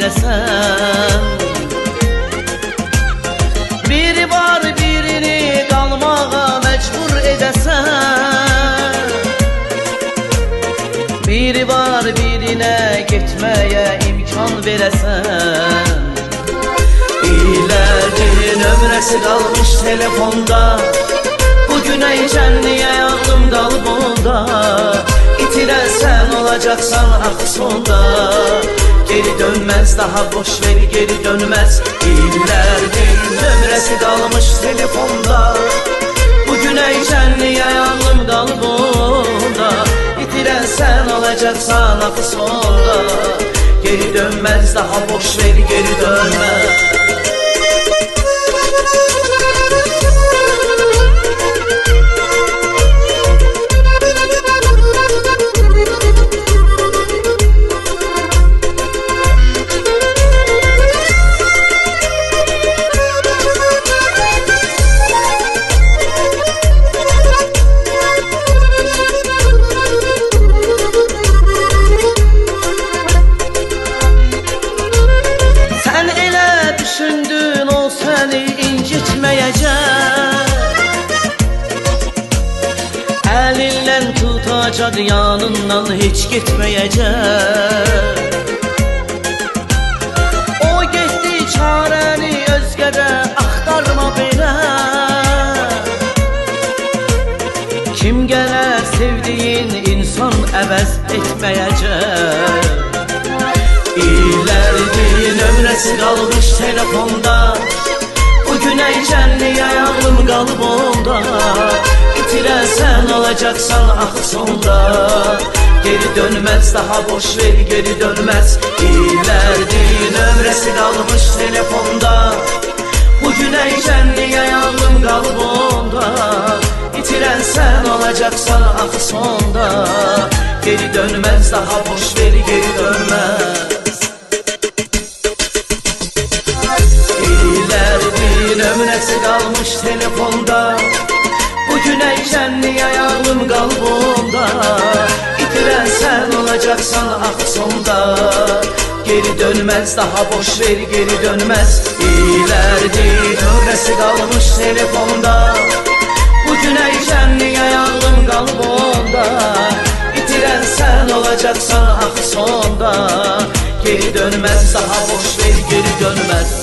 verəsən. Biri var birini qalmağa məcbur edəsən. Biri var birinə getməyə imkan verəsən. İllərin ömrəsi qalmış telefonda, bugünə icənliyə ağlım qalıb onda. İtirəsən olacaqsan axı sonda, geri dönməz daha boş ver geri dönməz. İllərin ömrəsi qalmış telefonda, bugünə icənliyə ağlım qalıb onda. İtirəsən olacaqsan axı sonda, geri dönməz daha boş ver geri dönməz. Düşündün o səni incitməyəcək, əlindən tutacaq yanından heç getməyəcək. O getdi çarəni özgədə axtarma belə, kim gələr sevdiyin insan əvəz etməyəcək. İllərin ömrəsi qalmış telefonda, bugünə icənliyə ağlım qalıb onda. İtirəsən olacaqsan axı sonda, geri dönməz daha boş ver geri dönməz. İllərin ömrəsi qalmış telefonda, bugünə icənliyə ağlım qalıb onda. İtirəsən olacaqsan axı sonda, geri dönməz daha boş ver geri dönməz. Ömrəsi qalmış telefonda, bugünə icənliyə ağlım qalıb onda. İtirəsən olacaqsan axı sonda, geri dönməz daha boş ver geri dönməz. İllərin ömrəsi qalmış telefonda, bugünə icənliyə ağlım qalıb onda. İtirəsən olacaqsan axı sonda, geri dönməz daha boş ver geri dönməz.